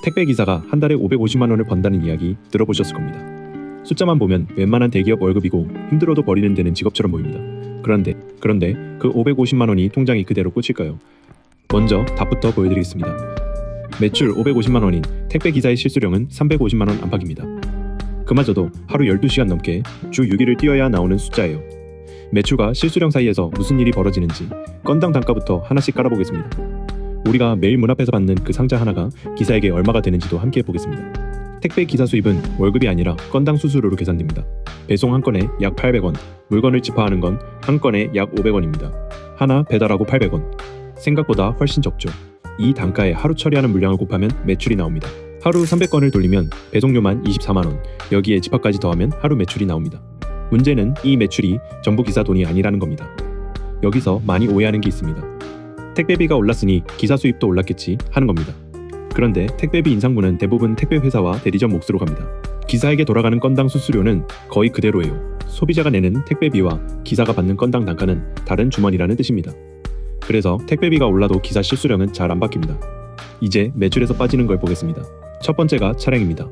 택배 기사가 한 달에 550만 원을 번다는 이야기 들어보셨을 겁니다. 숫자만 보면 웬만한 대기업 월급이고 힘들어도 버리는 데는 직업처럼 보입니다. 그런데 그 550만 원이 통장에 그대로 꽂힐까요? 먼저 답부터 보여드리겠습니다. 매출 550만 원인 택배 기사의 실수령은 350만 원 안팎입니다. 그마저도 하루 12시간 넘게 주 6일을 뛰어야 나오는 숫자예요. 매출과 실수령 사이에서 무슨 일이 벌어지는지 건당 단가부터 하나씩 깔아보겠습니다. 우리가 매일 문 앞에서 받는 그 상자 하나가 기사에게 얼마가 되는지도 함께 보겠습니다. 택배 기사 수입은 월급이 아니라 건당 수수료로 계산됩니다. 배송 한 건에 약 800원, 물건을 집하하는 건 한 건에 약 500원입니다. 하나 배달하고 800원. 생각보다 훨씬 적죠. 이 단가에 하루 처리하는 물량을 곱하면 매출이 나옵니다. 하루 300건을 돌리면 배송료만 24만 원, 여기에 집합까지 더하면 하루 매출이 나옵니다. 문제는 이 매출이 전부 기사 돈이 아니라는 겁니다. 여기서 많이 오해하는 게 있습니다. 택배비가 올랐으니 기사 수입도 올랐겠지 하는 겁니다. 그런데 택배비 인상분은 대부분 택배 회사와 대리점 몫으로 갑니다. 기사에게 돌아가는 건당 수수료는 거의 그대로예요. 소비자가 내는 택배비와 기사가 받는 건당 단가는 다른 주머니라는 뜻입니다. 그래서 택배비가 올라도 기사 실수령은 잘 안 바뀝니다. 이제 매출에서 빠지는 걸 보겠습니다. 첫 번째가 차량입니다.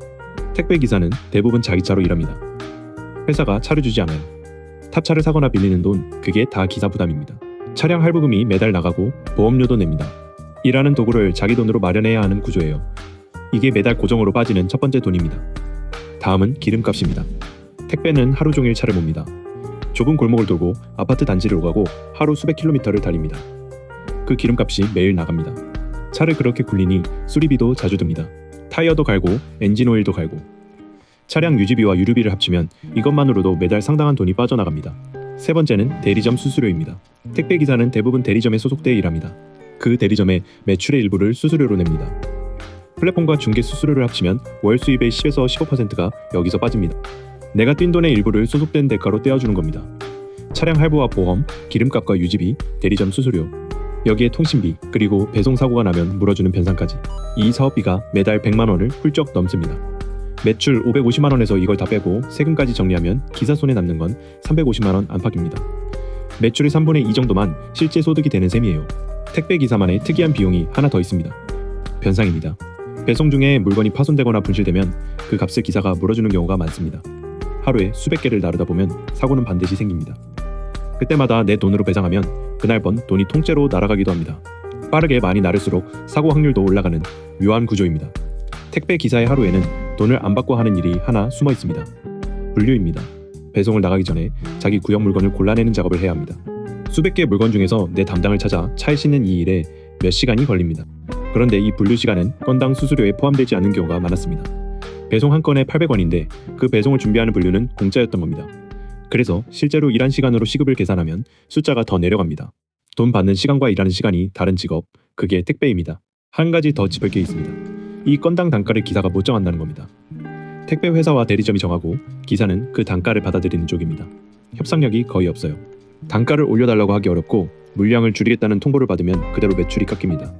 택배 기사는 대부분 자기 차로 일합니다. 회사가 차를 주지 않아요. 탑차를 사거나 빌리는 돈, 그게 다 기사 부담입니다. 차량 할부금이 매달 나가고 보험료도 냅니다. 일하는 도구를 자기 돈으로 마련해야 하는 구조예요. 이게 매달 고정으로 빠지는 첫 번째 돈입니다. 다음은 기름값입니다. 택배는 하루 종일 차를 몹니다. 좁은 골목을 돌고 아파트 단지를 오가고 하루 수백 킬로미터를 달립니다. 그 기름값이 매일 나갑니다. 차를 그렇게 굴리니 수리비도 자주 듭니다. 타이어도 갈고 엔진오일도 갈고. 차량 유지비와 유류비를 합치면 이것만으로도 매달 상당한 돈이 빠져나갑니다. 세 번째는 대리점 수수료입니다. 택배 기사는 대부분 대리점에 소속돼 일합니다. 그 대리점의 매출의 일부를 수수료로 냅니다. 플랫폼과 중개 수수료를 합치면 월 수입의 10에서 15%가 여기서 빠집니다. 내가 뛴 돈의 일부를 소속된 대가로 떼어주는 겁니다. 차량 할부와 보험, 기름값과 유지비, 대리점 수수료, 여기에 통신비, 그리고 배송 사고가 나면 물어주는 변상까지. 이 사업비가 매달 100만 원을 훌쩍 넘습니다. 매출 550만 원에서 이걸 다 빼고 세금까지 정리하면 기사 손에 남는 건 350만 원 안팎입니다. 매출의 3분의 2 정도만 실제 소득이 되는 셈이에요. 택배 기사만의 특이한 비용이 하나 더 있습니다. 변상입니다. 배송 중에 물건이 파손되거나 분실되면 그 값을 기사가 물어주는 경우가 많습니다. 하루에 수백 개를 나르다 보면 사고는 반드시 생깁니다. 그때마다 내 돈으로 배상하면 그날 번 돈이 통째로 날아가기도 합니다. 빠르게 많이 나를수록 사고 확률도 올라가는 묘한 구조입니다. 택배 기사의 하루에는 돈을 안 받고 하는 일이 하나 숨어 있습니다. 분류입니다. 배송을 나가기 전에 자기 구역 물건을 골라내는 작업을 해야 합니다. 수백 개의 물건 중에서 내 담당을 찾아 차에 싣는 이 일에 몇 시간이 걸립니다. 그런데 이 분류 시간은 건당 수수료에 포함되지 않는 경우가 많았습니다. 배송 한 건에 800원인데 그 배송을 준비하는 분류는 공짜였던 겁니다. 그래서 실제로 일한 시간으로 시급을 계산하면 숫자가 더 내려갑니다. 돈 받는 시간과 일하는 시간이 다른 직업, 그게 택배입니다. 한 가지 더 짚을 게 있습니다. 이 건당 단가를 기사가 못 정한다는 겁니다. 택배 회사와 대리점이 정하고 기사는 그 단가를 받아들이는 쪽입니다. 협상력이 거의 없어요. 단가를 올려달라고 하기 어렵고 물량을 줄이겠다는 통보를 받으면 그대로 매출이 깎입니다.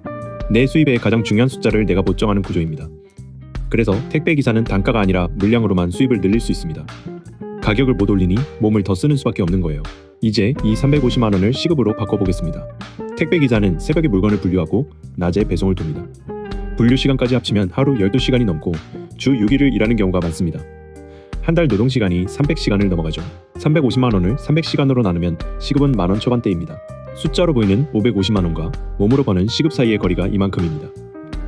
내 수입의 가장 중요한 숫자를 내가 못 정하는 구조입니다. 그래서 택배 기사는 단가가 아니라 물량으로만 수입을 늘릴 수 있습니다. 가격을 못 올리니 몸을 더 쓰는 수밖에 없는 거예요. 이제 이 350만 원을 시급으로 바꿔보겠습니다. 택배 기사는 새벽에 물건을 분류하고 낮에 배송을 돕니다. 분류 시간까지 합치면 하루 12시간이 넘고 주 6일을 일하는 경우가 많습니다. 한 달 노동시간이 300시간을 넘어가죠. 350만 원을 300시간으로 나누면 시급은 만원 초반대입니다. 숫자로 보이는 550만 원과 몸으로 버는 시급 사이의 거리가 이만큼입니다.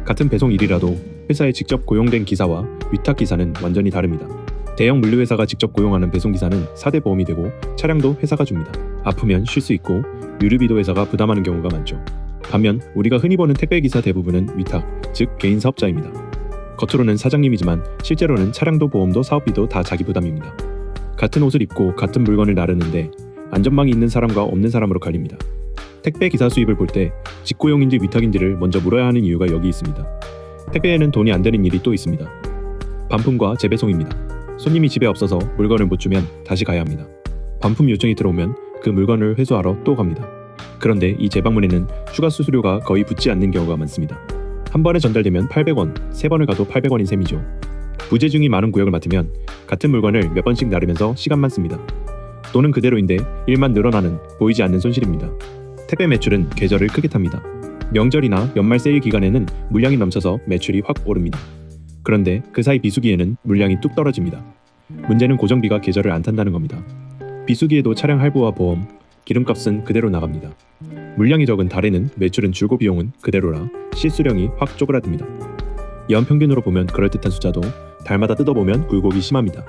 같은 배송 일이라도 회사에 직접 고용된 기사와 위탁 기사는 완전히 다릅니다. 대형 물류회사가 직접 고용하는 배송기사는 4대 보험이 되고 차량도 회사가 줍니다. 아프면 쉴 수 있고 유류비도 회사가 부담하는 경우가 많죠. 반면 우리가 흔히 보는 택배기사 대부분은 위탁, 즉 개인 사업자입니다. 겉으로는 사장님이지만 실제로는 차량도 보험도 사업비도 다 자기 부담입니다. 같은 옷을 입고 같은 물건을 나르는데 안전망이 있는 사람과 없는 사람으로 갈립니다. 택배 기사 수입을 볼 때 직고용인지 위탁인지를 먼저 물어야 하는 이유가 여기 있습니다. 택배에는 돈이 안 되는 일이 또 있습니다. 반품과 재배송입니다. 손님이 집에 없어서 물건을 못 주면 다시 가야 합니다. 반품 요청이 들어오면 그 물건을 회수하러 또 갑니다. 그런데 이 재방문에는 추가 수수료가 거의 붙지 않는 경우가 많습니다. 한 번에 전달되면 800원, 3번을 가도 800원인 셈이죠. 부재중이 많은 구역을 맡으면 같은 물건을 몇 번씩 나르면서 시간만 씁니다. 돈은 그대로인데 일만 늘어나는 보이지 않는 손실입니다. 택배 매출은 계절을 크게 탑니다. 명절이나 연말 세일 기간에는 물량이 넘쳐서 매출이 확 오릅니다. 그런데 그 사이 비수기에는 물량이 뚝 떨어집니다. 문제는 고정비가 계절을 안 탄다는 겁니다. 비수기에도 차량 할부와 보험, 기름값은 그대로 나갑니다. 물량이 적은 달에는 매출은 줄고 비용은 그대로라 실수령이 확 쪼그라듭니다. 연평균으로 보면 그럴듯한 숫자도 달마다 뜯어보면 굴곡이 심합니다.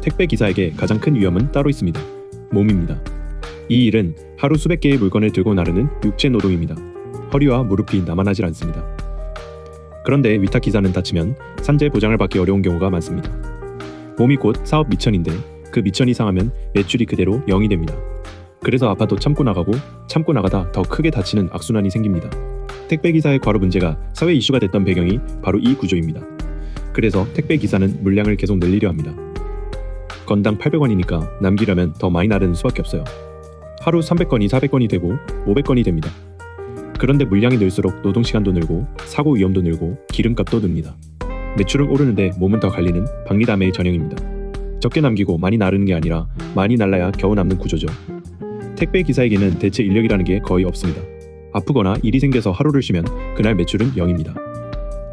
택배 기사에게 가장 큰 위험은 따로 있습니다. 몸입니다. 이 일은 하루 수백 개의 물건을 들고 나르는 육체 노동입니다. 허리와 무릎이 나만하질 않습니다. 그런데 위탁 기사는 다치면 산재 보장을 받기 어려운 경우가 많습니다. 몸이 곧 사업 미천인데 그 미천이 상하면 매출이 그대로 0이 됩니다. 그래서 아파도 참고 나가다 더 크게 다치는 악순환이 생깁니다. 택배기사의 과로 문제가 사회 이슈가 됐던 배경이 바로 이 구조입니다. 그래서 택배기사는 물량을 계속 늘리려 합니다. 건당 800원이니까 남기려면 더 많이 나르는 수밖에 없어요. 하루 300건이 400건이 되고 500건이 됩니다. 그런데 물량이 늘수록 노동시간도 늘고 사고 위험도 늘고 기름값도 늡니다. 매출은 오르는데 몸은 더 갈리는 박리담의 전형입니다. 적게 남기고 많이 나르는 게 아니라 많이 날라야 겨우 남는 구조죠. 택배 기사에게는 대체 인력이라는 게 거의 없습니다. 아프거나 일이 생겨서 하루를 쉬면 그날 매출은 0입니다.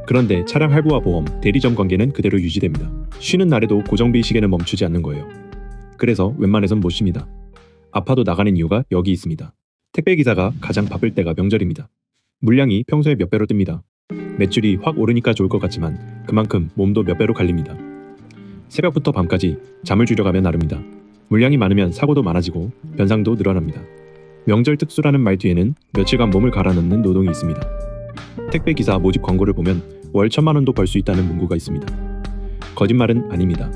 그런데 차량 할부와 보험, 대리점 관계는 그대로 유지됩니다. 쉬는 날에도 고정비 시계는 멈추지 않는 거예요. 그래서 웬만해선 못 쉽니다. 아파도 나가는 이유가 여기 있습니다. 택배 기사가 가장 바쁠 때가 명절입니다. 물량이 평소에 몇 배로 뜹니다. 매출이 확 오르니까 좋을 것 같지만 그만큼 몸도 몇 배로 갈립니다. 새벽부터 밤까지 잠을 줄여가며 나릅니다. 물량이 많으면 사고도 많아지고 변상도 늘어납니다. 명절 특수라는 말 뒤에는 며칠간 몸을 갈아 넣는 노동이 있습니다. 택배 기사 모집 광고를 보면 월 1,000만 원도 벌 수 있다는 문구가 있습니다. 거짓말은 아닙니다.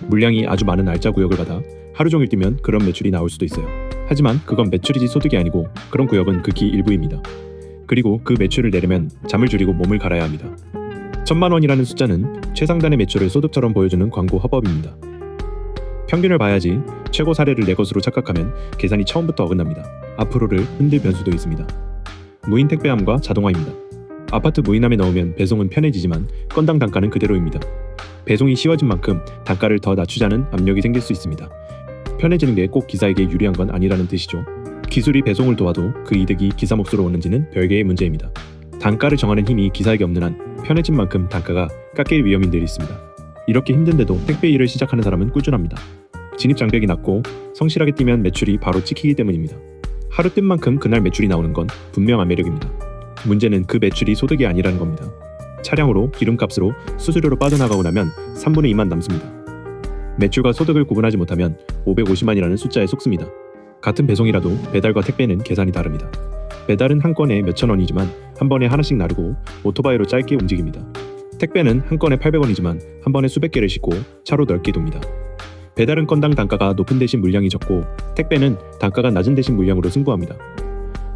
물량이 아주 많은 알짜 구역을 받아 하루 종일 뛰면 그런 매출이 나올 수도 있어요. 하지만 그건 매출이지 소득이 아니고 그런 구역은 극히 일부입니다. 그리고 그 매출을 내려면 잠을 줄이고 몸을 갈아야 합니다. 1,000만 원이라는 숫자는 최상단의 매출을 소득처럼 보여주는 광고 허법입니다. 평균을 봐야지 최고 사례를 내 것으로 착각하면 계산이 처음부터 어긋납니다. 앞으로를 흔들 변수도 있습니다. 무인 택배함과 자동화입니다. 아파트 무인함에 넣으면 배송은 편해지지만 건당 단가는 그대로입니다. 배송이 쉬워진 만큼 단가를 더 낮추자는 압력이 생길 수 있습니다. 편해지는 게 꼭 기사에게 유리한 건 아니라는 뜻이죠. 기술이 배송을 도와도 그 이득이 기사 몫으로 오는지는 별개의 문제입니다. 단가를 정하는 힘이 기사에게 없는 한 편해진 만큼 단가가 깎일 위험이 늘 있습니다. 이렇게 힘든데도 택배 일을 시작하는 사람은 꾸준합니다. 진입 장벽이 낮고 성실하게 뛰면 매출이 바로 찍히기 때문입니다. 하루 뜬 만큼 그날 매출이 나오는 건 분명한 매력입니다. 문제는 그 매출이 소득이 아니라는 겁니다. 차량으로, 기름값으로, 수수료로 빠져나가고 나면 3분의 2만 남습니다. 매출과 소득을 구분하지 못하면 550만이라는 숫자에 속습니다. 같은 배송이라도 배달과 택배는 계산이 다릅니다. 배달은 한 건에 몇천 원이지만 한 번에 하나씩 나르고 오토바이로 짧게 움직입니다. 택배는 한 건에 800원이지만 한 번에 수백 개를 싣고 차로 넓게 돕니다. 배달은 건당 단가가 높은 대신 물량이 적고 택배는 단가가 낮은 대신 물량으로 승부합니다.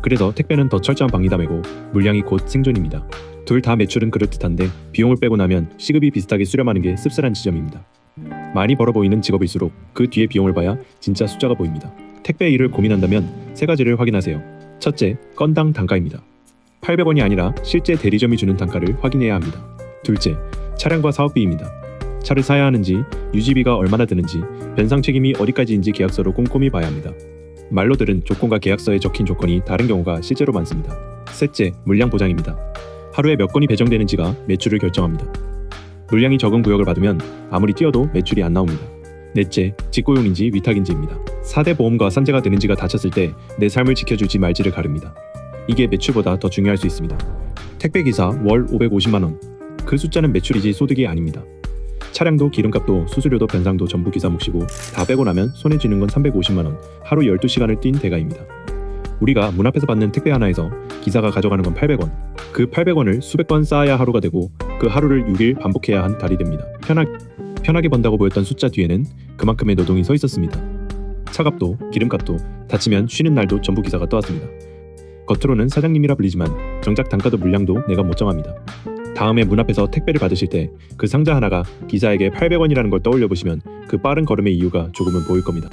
그래서 택배는 더 철저한 박리담이고 물량이 곧 생존입니다. 둘 다 매출은 그럴듯한데 비용을 빼고 나면 시급이 비슷하게 수렴하는 게 씁쓸한 지점입니다. 많이 벌어 보이는 직업일수록 그 뒤에 비용을 봐야 진짜 숫자가 보입니다. 택배 일을 고민한다면 세 가지를 확인하세요. 첫째, 건당 단가입니다. 800원이 아니라 실제 대리점이 주는 단가를 확인해야 합니다. 둘째, 차량과 사업비입니다. 차를 사야 하는지, 유지비가 얼마나 드는지, 변상 책임이 어디까지인지 계약서로 꼼꼼히 봐야 합니다. 말로 들은 조건과 계약서에 적힌 조건이 다른 경우가 실제로 많습니다. 셋째, 물량 보장입니다. 하루에 몇 건이 배정되는지가 매출을 결정합니다. 물량이 적은 구역을 받으면 아무리 뛰어도 매출이 안 나옵니다. 넷째, 직고용인지 위탁인지입니다. 4대 보험과 산재가 되는지가 다쳤을 때 내 삶을 지켜줄지 말지를 가릅니다. 이게 매출보다 더 중요할 수 있습니다. 택배기사 월 550만 원. 그 숫자는 매출이지 소득이 아닙니다. 차량도 기름값도 수수료도 변상도 전부 기사 몫이고 다 빼고 나면 손에 쥐는 건 350만 원. 하루 12시간을 뛴 대가입니다. 우리가 문 앞에서 받는 택배 하나에서 기사가 가져가는 건 800원. 그 800원을 수백 건 쌓아야 하루가 되고 그 하루를 6일 반복해야 한 달이 됩니다. 편하게 번다고 보였던 숫자 뒤에는 그만큼의 노동이 서 있었습니다. 차값도 기름값도 다치면 쉬는 날도 전부 기사가 떠왔습니다. 겉으로는 사장님이라 불리지만 정작 단가도 물량도 내가 못 정합니다. 다음에 문 앞에서 택배를 받으실 때 그 상자 하나가 기사에게 800원이라는 걸 떠올려 보시면 그 빠른 걸음의 이유가 조금은 보일 겁니다.